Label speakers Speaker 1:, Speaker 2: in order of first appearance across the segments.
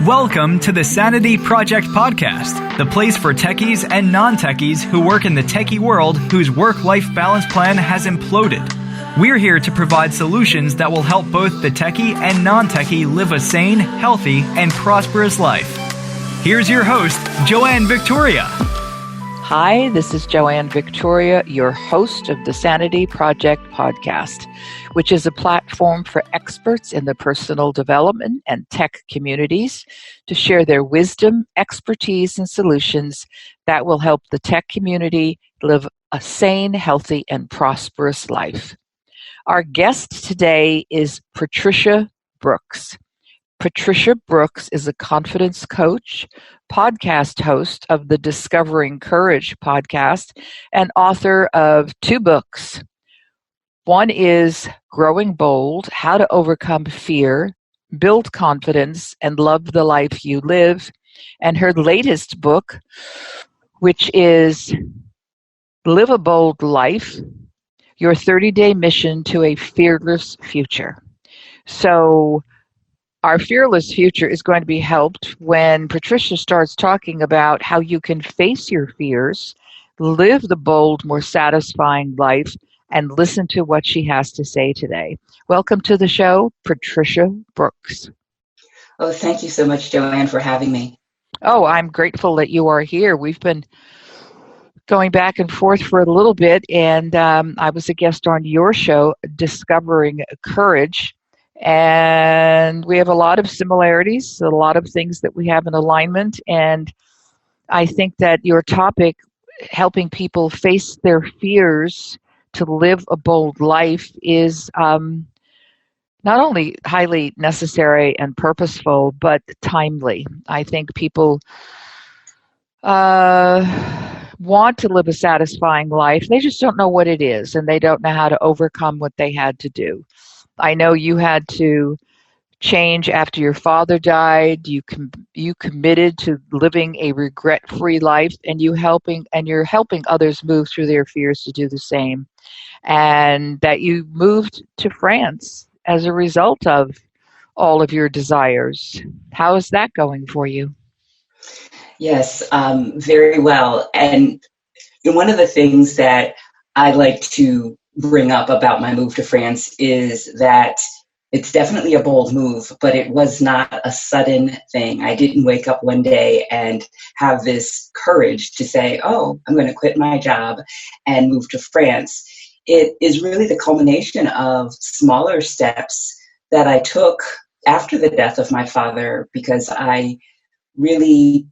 Speaker 1: Welcome to the Sanity Project podcast, the place for techies and non-techies who work in the techie world whose work-life balance plan has imploded. We're here to provide solutions that will help both the techie and non-techie live a sane, healthy, and prosperous life. Here's your host, Joanne Victoria.
Speaker 2: Hi, this is Joanne Victoria, your host of the Sanity Project podcast, which is a platform for experts in the personal development and tech communities to share their wisdom, expertise, and solutions that will help the tech community live a sane, healthy, and prosperous life. Our guest today is Patricia Brooks. Patricia Brooks is a confidence coach, podcast host of the Discovering Courage podcast, and author of 2 books. One is Growing Bold, How to Overcome Fear, Build Confidence, and Love the Life You Live. And her latest book, which is Live a Bold Life, Your 30-Day Mission to a Fearless Future. So our fearless future is going to be helped when Patricia starts talking about how you can face your fears, live the bold, more satisfying life, and listen to what she has to say today. Welcome to the show, Patricia Brooks.
Speaker 3: Oh, thank you so much, Joanne, for having me.
Speaker 2: Oh, I'm grateful that you are here. We've been going back and forth for a little bit, and I was a guest on your show, Discovering Courage. And we have a lot of similarities, a lot of things that we have in alignment. And I think that your topic, helping people face their fears to live a bold life, is not only highly necessary and purposeful, but timely. I think people want to live a satisfying life. They just don't know what it is, and they don't know how to overcome what they had to do. I know you had to change after your father died. You committed to living a regret-free life, and you're helping others move through their fears to do the same. And that you moved to France as a result of all of your desires. How is that going for you?
Speaker 3: Yes, very well. And one of the things that I like to bring up about my move to France is that it's definitely a bold move, but it was not a sudden thing. I didn't wake up one day and have this courage to say, oh, I'm going to quit my job and move to France. It is really the culmination of smaller steps that I took after the death of my father, because I really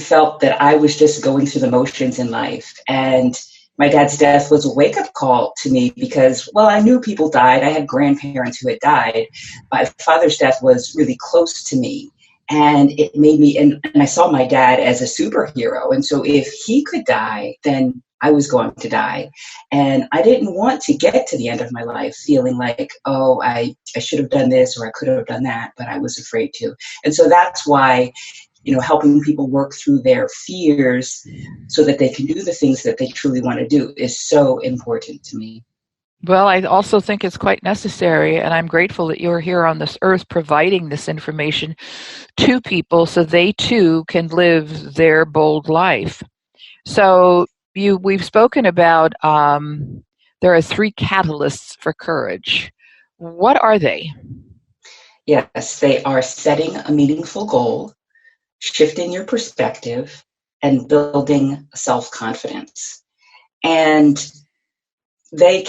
Speaker 3: felt that I was just going through the motions in life. And my dad's death was a wake-up call to me because, well, I knew people died. I had grandparents who had died. My father's death was really close to me. And it made me, and I saw my dad as a superhero. And so if he could die, then I was going to die. And I didn't want to get to the end of my life feeling like, oh, I should have done this or I could have done that, but I was afraid to. And so that's why helping people work through their fears so that they can do the things that they truly want to do is so important to me.
Speaker 2: Well, I also think it's quite necessary, and I'm grateful that you're here on this earth providing this information to people so they too can live their bold life. So we've spoken about there are 3 catalysts for courage. What are they?
Speaker 3: Yes, they are setting a meaningful goal, shifting your perspective, and building self-confidence. And you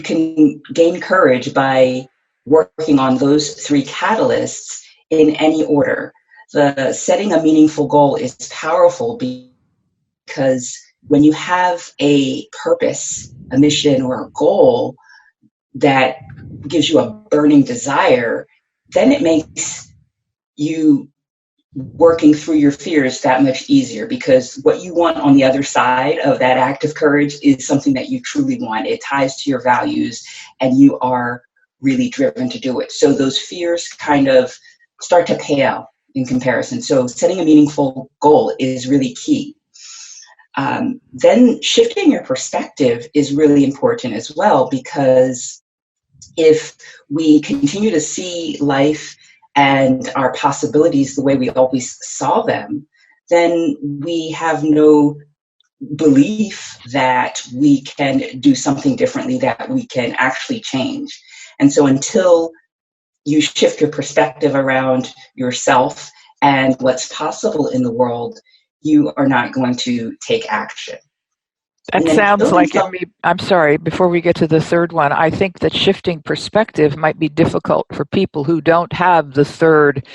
Speaker 3: can gain courage by working on those 3 catalysts in any order. The setting a meaningful goal is powerful because when you have a purpose, a mission, or a goal that gives you a burning desire, then it makes you working through your fears that much easier, because what you want on the other side of that act of courage is something that you truly want. It ties to your values and you are really driven to do it. So those fears kind of start to pale in comparison. So setting a meaningful goal is really key. Then shifting your perspective is really important as well, because if we continue to see life and our possibilities the way we always saw them, then we have no belief that we can do something differently, that we can actually change. And so until you shift your perspective around yourself and what's possible in the world, you are not going to take action.
Speaker 2: That sounds like it. I'm sorry, before we get to the third one, I think that shifting perspective might be difficult for people who don't have the third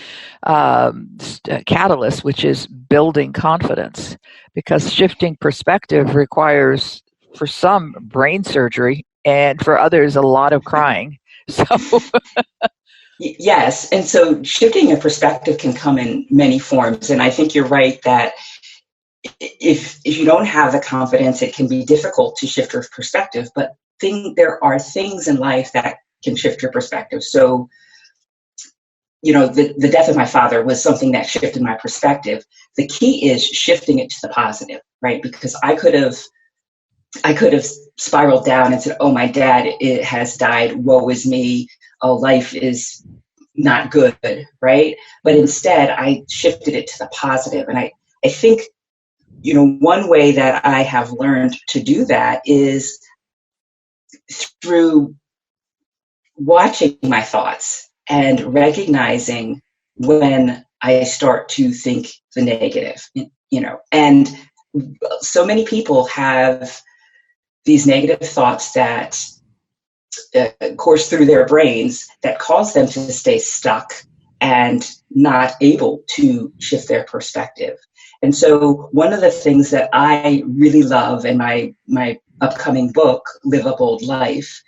Speaker 2: catalyst, which is building confidence, because shifting perspective requires, for some, brain surgery, and for others, a lot of crying. So,
Speaker 3: yes, and so shifting your perspective can come in many forms, and I think you're right that if you don't have the confidence, it can be difficult to shift your perspective. But there are things in life that can shift your perspective. So, the death of my father was something that shifted my perspective. The key is shifting it to the positive, right? Because I could have spiraled down and said, "Oh, my dad has died. Woe is me. Oh, life is not good," right? But instead, I shifted it to the positive, and I think. One way that I have learned to do that is through watching my thoughts and recognizing when I start to think the negative, and so many people have these negative thoughts that course through their brains that cause them to stay stuck and not able to shift their perspective. And so one of the things that I really love in my upcoming book, Live a Bold Life,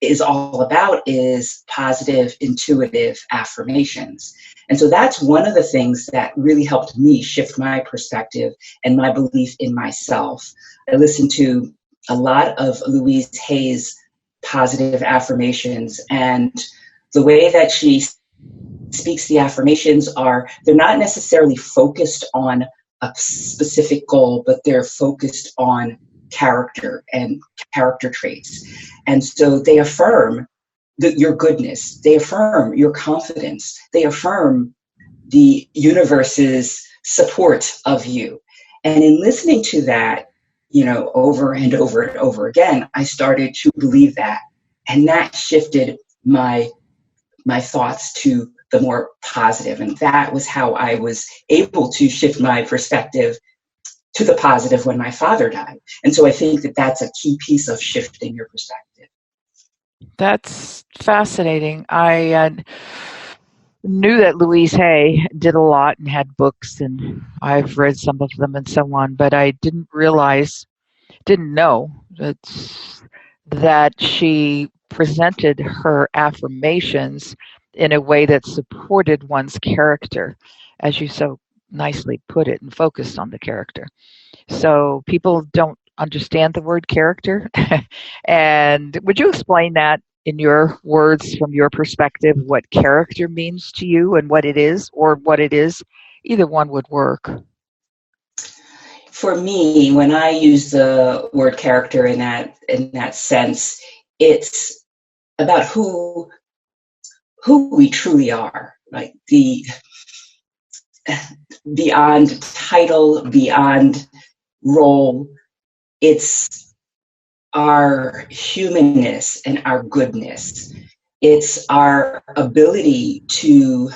Speaker 3: is all about is positive, intuitive affirmations. And so that's one of the things that really helped me shift my perspective and my belief in myself. I listened to a lot of Louise Hay's positive affirmations, and the way that she speaks the affirmations they're not necessarily focused on a specific goal, but they're focused on character and character traits. And so they affirm your goodness, they affirm your confidence, they affirm the universe's support of you. And in listening to that, over and over and over again, I started to believe that. And that shifted my thoughts to the more positive. And that was how I was able to shift my perspective to the positive when my father died. And so I think that that's a key piece of shifting your perspective.
Speaker 2: That's fascinating. I knew that Louise Hay did a lot and had books, and I've read some of them and so on, but I didn't know that she presented her affirmations in a way that supported one's character, as you so nicely put it, and focused on the character. So people don't understand the word character. And would you explain that in your words, from your perspective, what character means to you and what it is, or what it is? Either one would work.
Speaker 3: For me, when I use the word character in that sense, it's about who we truly are, like beyond title, beyond role. It's our humanness and our goodness. It's our ability to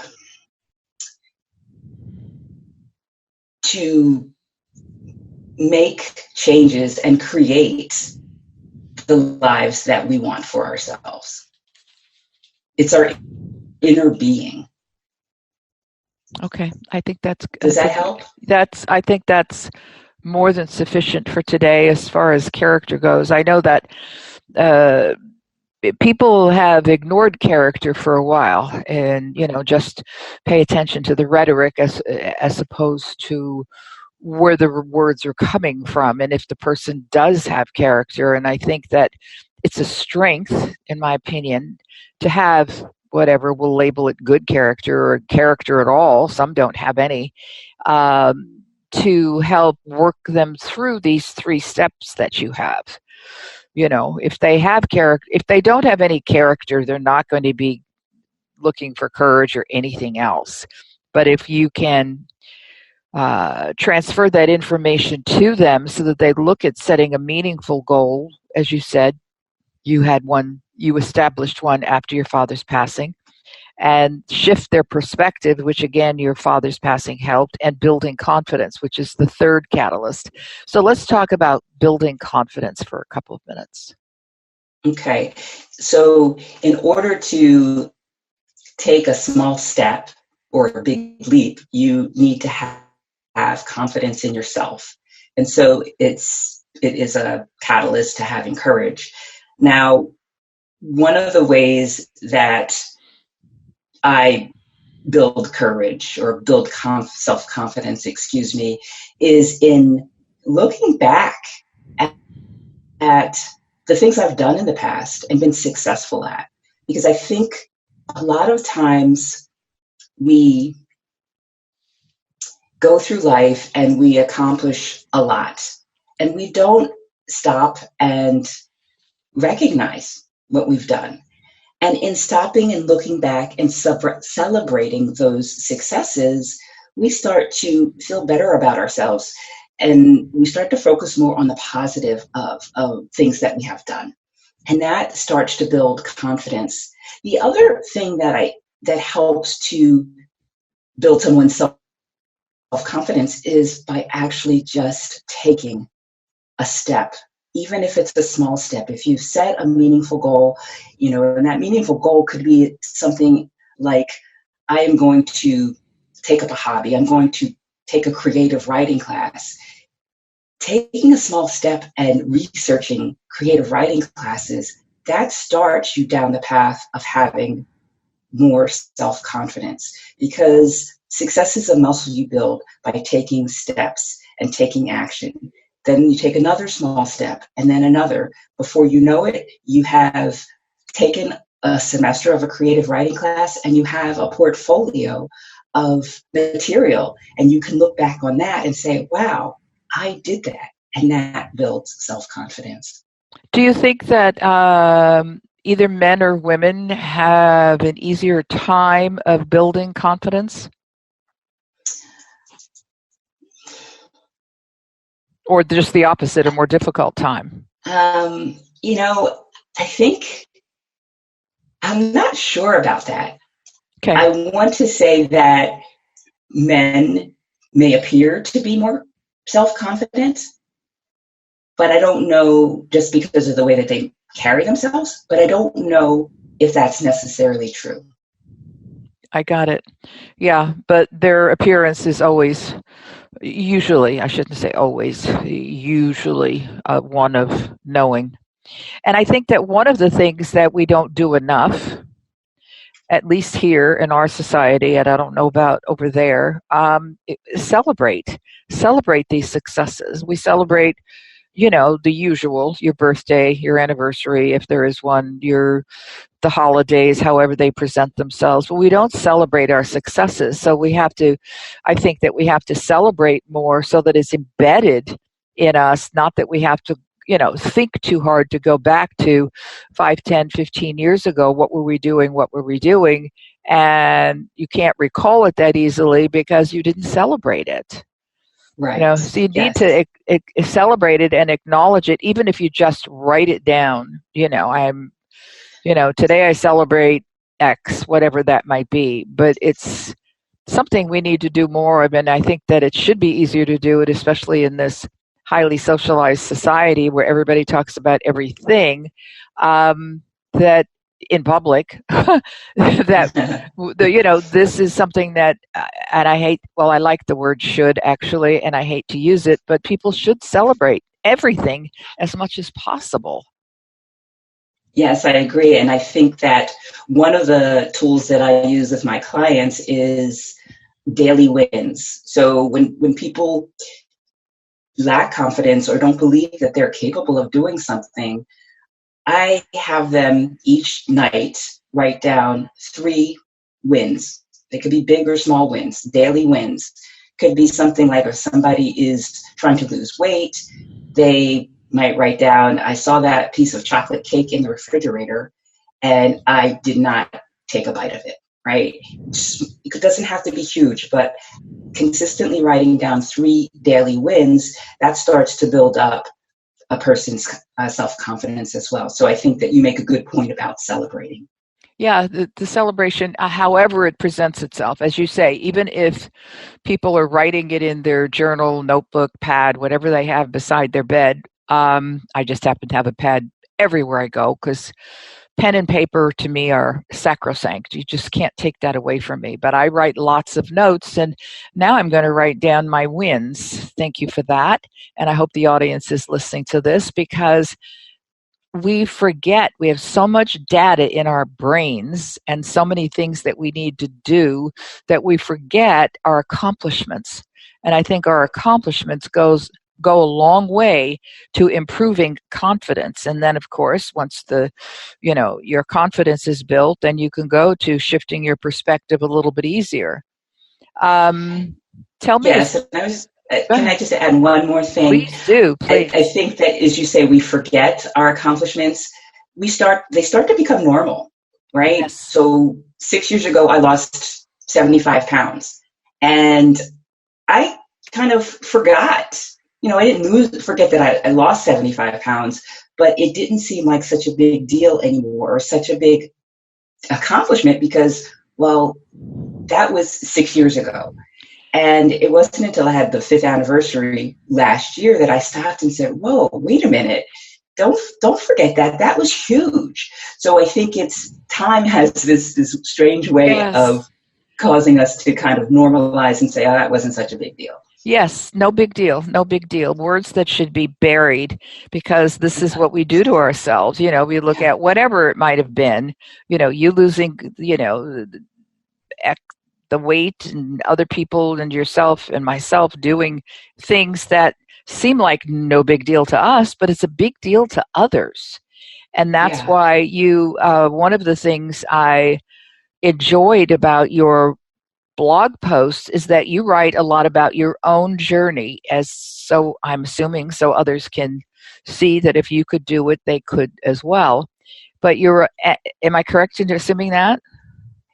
Speaker 3: make changes and create the lives that we want for ourselves. It's our inner being.
Speaker 2: Okay, I think that's.
Speaker 3: Does that help?
Speaker 2: I think that's more than sufficient for today as far as character goes. I know that people have ignored character for a while, and just pay attention to the rhetoric as opposed to where the words are coming from, and if the person does have character. And I think that it's a strength, in my opinion, to have whatever, we'll label it good character or character at all, some don't have any, to help work them through these 3 steps that you have. If they have character, if they don't have any character, they're not going to be looking for courage or anything else. But if you can transfer that information to them so that they look at setting a meaningful goal, as you said, you established one after your father's passing, and shift their perspective, which again, your father's passing helped, and building confidence, which is the third catalyst. So let's talk about building confidence for a couple of minutes.
Speaker 3: Okay. So in order to take a small step or a big leap, you need to have confidence in yourself. And so it is a catalyst to having courage. Now, one of the ways that I build courage or build self-confidence, is in looking back at the things I've done in the past and been successful at. Because I think a lot of times we go through life and we accomplish a lot, and we don't stop and recognize what we've done. And in stopping and looking back and celebrating those successes, we start to feel better about ourselves, and we start to focus more on the positive of things that we have done. And that starts to build confidence. The other thing that helps to build someone's self-confidence is by actually just taking a step, even if it's a small step. If you've set a meaningful goal, and that meaningful goal could be something like, I am going to take up a hobby. I'm going to take a creative writing class. Taking a small step and researching creative writing classes, that starts you down the path of having more self-confidence, because success is a muscle you build by taking steps and taking action. Then you take another small step and then another. Before you know it, you have taken a semester of a creative writing class and you have a portfolio of material, and you can look back on that and say, wow, I did that. And that builds self-confidence.
Speaker 2: Do you think that either men or women have an easier time of building confidence? Or just the opposite, a more difficult time?
Speaker 3: I think I'm not sure about that.
Speaker 2: Okay.
Speaker 3: I want to say that men may appear to be more self-confident, but I don't know, just because of the way that they carry themselves, but I don't know if that's necessarily true.
Speaker 2: I got it. Yeah, but their appearance is always, usually, I shouldn't say always, usually one of knowing. And I think that one of the things that we don't do enough, at least here in our society, and I don't know about over there, celebrate these successes. We celebrate, the usual, your birthday, your anniversary, if there is one, the holidays, however they present themselves, but we don't celebrate our successes. So I think that we have to celebrate more so that it's embedded in us, not that we have to, think too hard to go back to 5, 10, 15 years ago. What were we doing? And you can't recall it that easily because you didn't celebrate it.
Speaker 3: Right.
Speaker 2: So you need to celebrate it and acknowledge it, even if you just write it down. Today I celebrate X, whatever that might be, but it's something we need to do more of. And I think that it should be easier to do it, especially in this highly socialized society where everybody talks about everything, that in public, this is something that, and I like the word should actually, and I hate to use it, but people should celebrate everything as much as possible.
Speaker 3: Yes, I agree. And I think that one of the tools that I use with my clients is daily wins. So when people lack confidence or don't believe that they're capable of doing something, I have them each night write down 3 wins. They could be big or small wins, daily wins. Could be something like if somebody is trying to lose weight, they might write down, I saw that piece of chocolate cake in the refrigerator and I did not take a bite of it. right? It doesn't have to be huge, but consistently writing down 3 daily wins, that starts to build up a person's self-confidence as well. So I think that you make a good point about celebrating.
Speaker 2: Yeah, the celebration, however it presents itself, as you say, even if people are writing it in their journal, notebook, pad, whatever they have beside their bed. I just happen to have a pad everywhere I go because pen and paper to me are sacrosanct. You just can't take that away from me. But I write lots of notes, and now I'm going to write down my wins. Thank you for that. And I hope the audience is listening to this, because we forget. We have so much data in our brains and so many things that we need to do that we forget our accomplishments. And I think our accomplishments go a long way to improving confidence. And then, of course, once your confidence is built, then you can go to shifting your perspective a little bit easier. Tell me.
Speaker 3: Yes, can I just add one more thing?
Speaker 2: Please do. Please.
Speaker 3: I think that, as you say, we forget our accomplishments. They start to become normal, right?
Speaker 2: Yes.
Speaker 3: So 6 years ago, I lost 75 pounds, and I kind of forgot. I didn't forget that I lost 75 pounds, but it didn't seem like such a big deal anymore, or such a big accomplishment, because, well, that was 6 years ago. And it wasn't until I had the 5th anniversary last year that I stopped and said, whoa, wait a minute. Don't forget that. That was huge. So I think time has this strange way of causing us to kind of normalize and say, oh, that wasn't such a big deal.
Speaker 2: Yes, no big deal, no big deal. Words that should be buried, because this is what we do to ourselves. We look at whatever it might have been, you losing, the weight, and other people and yourself and myself doing things that seem like no big deal to us, but it's a big deal to others. And that's why one of the things I enjoyed about your blog posts is that you write a lot about your own journey, so I'm assuming so others can see that if you could do it, they could as well. But am I correct in assuming that?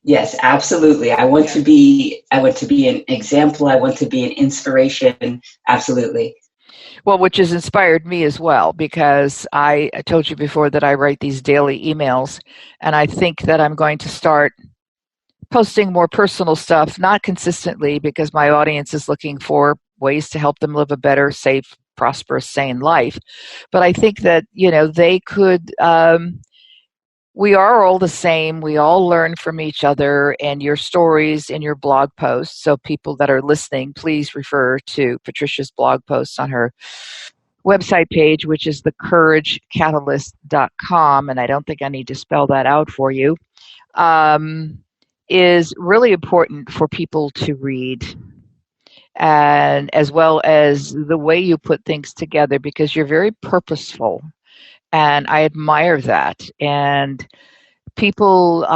Speaker 3: Yes, absolutely. I want to be an example. I want to be an inspiration. Absolutely.
Speaker 2: Well, which has inspired me as well, because I told you before that I write these daily emails, and I think that I'm going to start posting more personal stuff, not consistently, because my audience is looking for ways to help them live a better, safe, prosperous, sane life. But I think that, they could, we are all the same. We all learn from each other, and your stories in your blog posts. So people that are listening, please refer to Patricia's blog posts on her website page, which is thecouragecatalyst.com. And I don't think I need to spell that out for you. Is really important for people to read, and as well as the way you put things together, because you're very purposeful, and I admire that. And people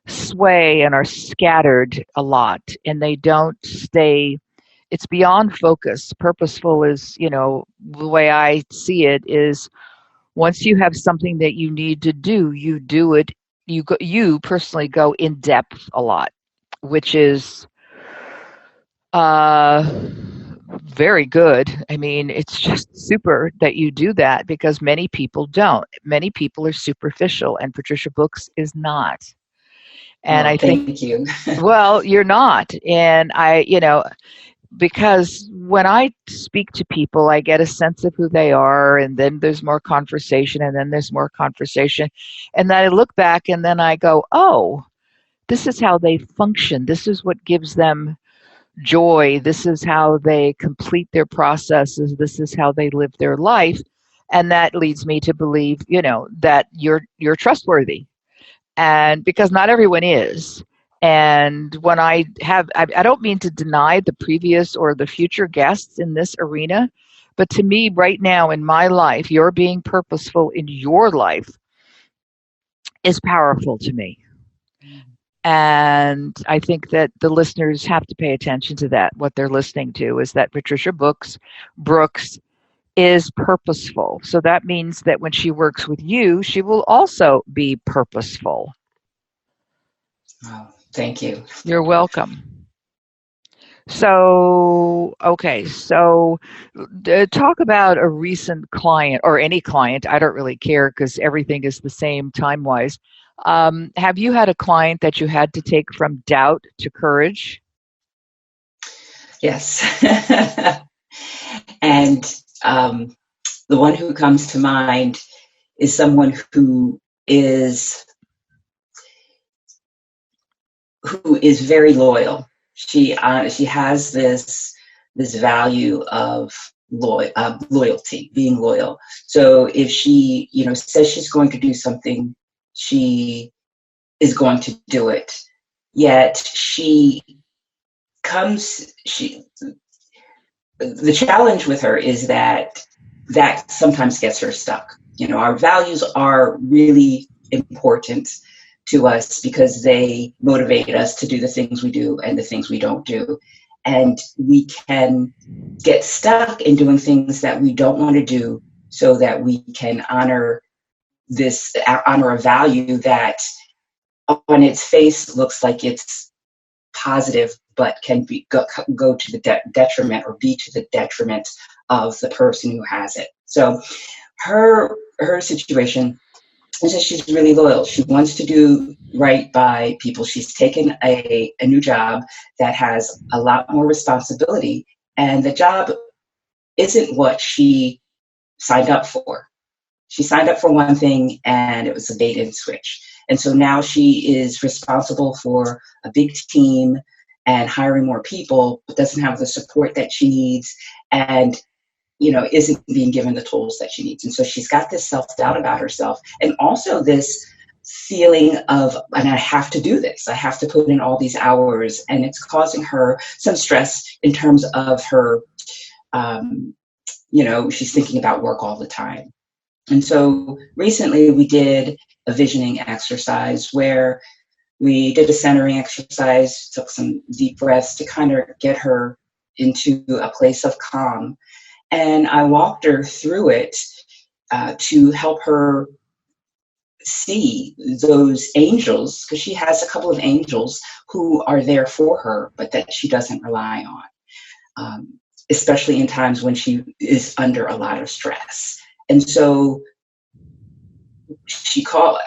Speaker 2: sway and are scattered a lot, and they don't stay. It's beyond focus. Purposeful is, the way I see it is, once you have something that you need to do, you do it. You personally go in depth a lot, which is very good. I mean, it's just super that you do that, because many people don't. Many people are superficial, and Patricia Brooks is not. And I think,
Speaker 3: thank you.
Speaker 2: Well, you're not. And because when I speak to people, I get a sense of who they are, and then there's more conversation, and then there's more conversation. And then I look back, and then I go, oh, this is how they function. This is what gives them joy. This is how they complete their processes. This is how they live their life. And that leads me to believe, that you're trustworthy. And because not everyone is. And when I don't mean to deny the previous or the future guests in this arena, but to me right now in my life, you're being purposeful in your life is powerful to me. And I think that the listeners have to pay attention to that. What they're listening to is that Patricia Brooks is purposeful. So that means that when she works with you, she will also be purposeful.
Speaker 3: Oh, thank you.
Speaker 2: You're welcome. So, okay, so talk about a recent client or any client. I don't really care because everything is the same time-wise. Have you had a client that you had to take from doubt to courage?
Speaker 3: Yes. And the one who comes to mind is someone who is very loyal. She has this value of loyalty, being loyal. So if she says she's going to do something, she is going to do it. Yet the challenge with her is that sometimes gets her stuck. Our values are really important to us because they motivate us to do the things we do and the things we don't do. And we can get stuck in doing things that we don't want to do so that we can honor a value that on its face looks like it's positive, but can go to the detriment or be to the detriment of the person who has it. So her situation is that she's really loyal. She wants to do right by people. She's taken a new job that has a lot more responsibility, and the job isn't what she signed up for. She signed up for one thing and it was a bait and switch. And so now she is responsible for a big team and hiring more people, but doesn't have the support that she needs and, isn't being given the tools that she needs. And so she's got this self-doubt about herself and also this feeling of, and I have to do this. I have to put in all these hours, and it's causing her some stress in terms of her, she's thinking about work all the time. And so recently we did a visioning exercise where we did a centering exercise, took some deep breaths to kind of get her into a place of calm. And I walked her through it to help her see those angels, because she has a couple of angels who are there for her, but that she doesn't rely on, especially in times when she is under a lot of stress. And so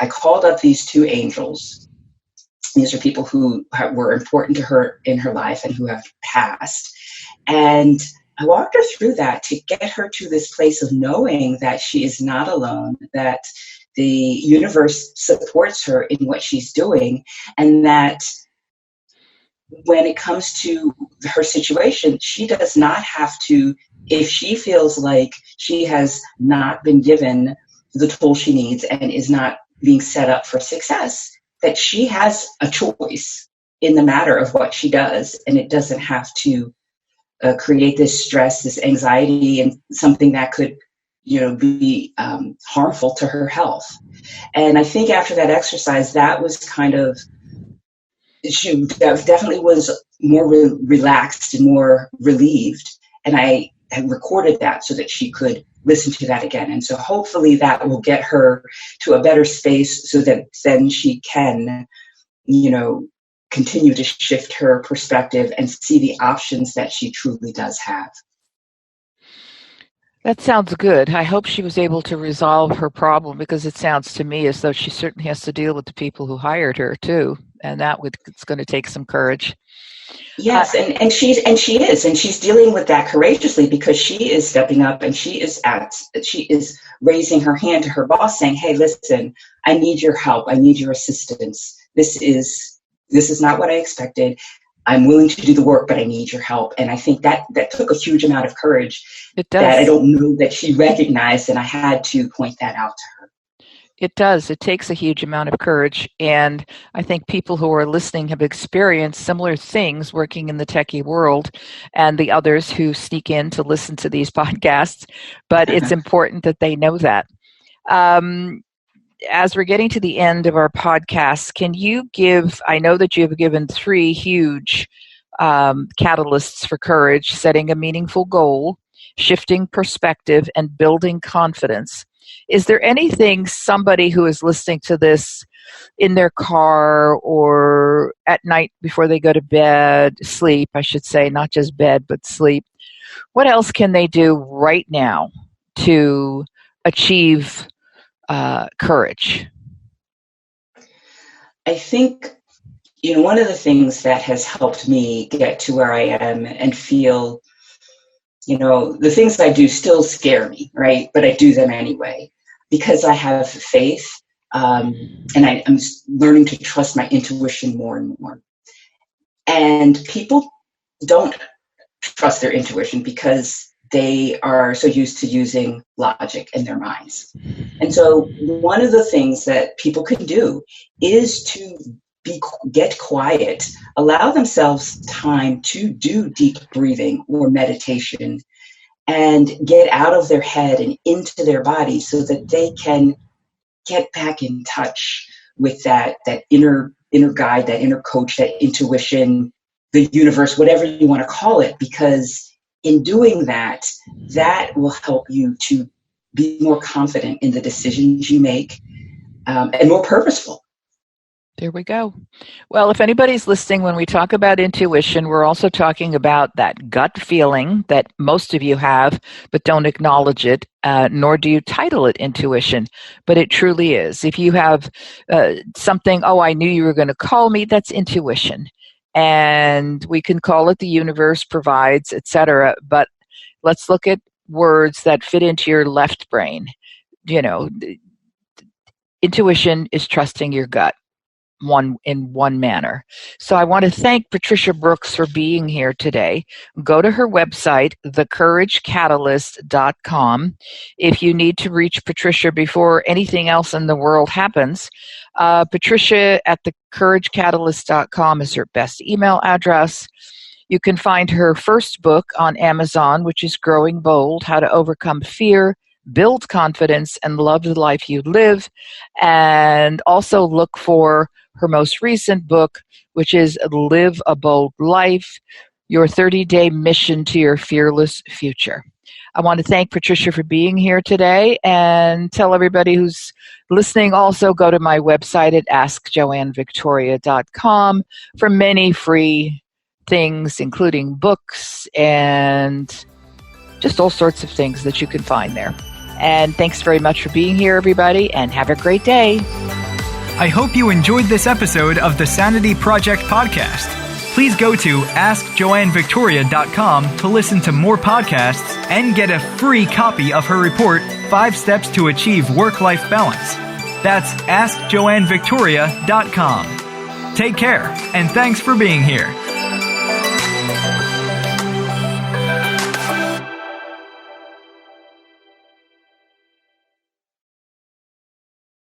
Speaker 3: I called up these two angels. These are people who were important to her in her life and who have passed. And I walked her through that to get her to this place of knowing that she is not alone, that the universe supports her in what she's doing, and that when it comes to her situation, she does not have to, if she feels like she has not been given the tool she needs and is not being set up for success, that she has a choice in the matter of what she does, and it doesn't have to create this stress, this anxiety, and something that could be harmful to her health. And I think after that exercise, that was kind of, she definitely was more relaxed and more relieved. And I had recorded that so that she could listen to that again. And so hopefully that will get her to a better space so that then she can, continue to shift her perspective and see the options that she truly does have.
Speaker 2: That sounds good. I hope she was able to resolve her problem, because it sounds to me as though she certainly has to deal with the people who hired her too, and it's going to take some courage.
Speaker 3: Yes, and she's dealing with that courageously, because she is stepping up and she is raising her hand to her boss saying, "Hey, listen, I need your help. I need your assistance. This is not what I expected. I'm willing to do the work, but I need your help." And I think that took a huge amount of courage.
Speaker 2: It does.
Speaker 3: That I don't know that she recognized, and I had to point that out to her.
Speaker 2: It does. It takes a huge amount of courage. And I think people who are listening have experienced similar things working in the techie world, and the others who sneak in to listen to these podcasts. But it's important that they know that. As we're getting to the end of our podcast, can you I know that you have given 3 huge catalysts for courage: setting a meaningful goal, shifting perspective, and building confidence. Is there anything somebody who is listening to this in their car or at night before they go to bed, sleep, I should say, not just bed, but sleep. What else can they do right now to achieve courage?
Speaker 3: I think, one of the things that has helped me get to where I am and feel, the things I do still scare me, right? But I do them anyway because I have faith, and I'm learning to trust my intuition more and more. And people don't trust their intuition because they are so used to using logic in their minds. And so one of the things that people can do is to get quiet, allow themselves time to do deep breathing or meditation and get out of their head and into their body so that they can get back in touch with that inner guide, that inner coach, that intuition, the universe, whatever you want to call it, because in doing that, that will help you to be more confident in the decisions you make, and more purposeful.
Speaker 2: There we go. Well, if anybody's listening, when we talk about intuition, we're also talking about that gut feeling that most of you have, but don't acknowledge it, nor do you title it intuition, but it truly is. If you have something, I knew you were going to call me, that's intuition. And we can call it the universe provides, etc. But let's look at words that fit into your left brain. Intuition is trusting your gut in one manner. So I want to thank Patricia Brooks for being here today. Go to her website, thecouragecatalyst.com. If you need to reach Patricia before anything else in the world happens, Patricia at thecouragecatalyst.com is her best email address. You can find her first book on Amazon, which is Growing Bold, How to Overcome Fear, Build Confidence, and Love the Life You Live. And also look for her most recent book, which is Live a Bold Life, Your 30-Day Mission to Your Fearless Future. I want to thank Patricia for being here today and tell everybody who's listening also go to my website at askjoannevictoria.com for many free things, including books and just all sorts of things that you can find there. And thanks very much for being here, everybody, and have a great day.
Speaker 1: I hope you enjoyed this episode of the Sanity Project podcast. Please go to AskJoanneVictoria.com to listen to more podcasts and get a free copy of her report, 5 Steps to Achieve Work-Life Balance. That's AskJoanneVictoria.com. Take care, and thanks for being here.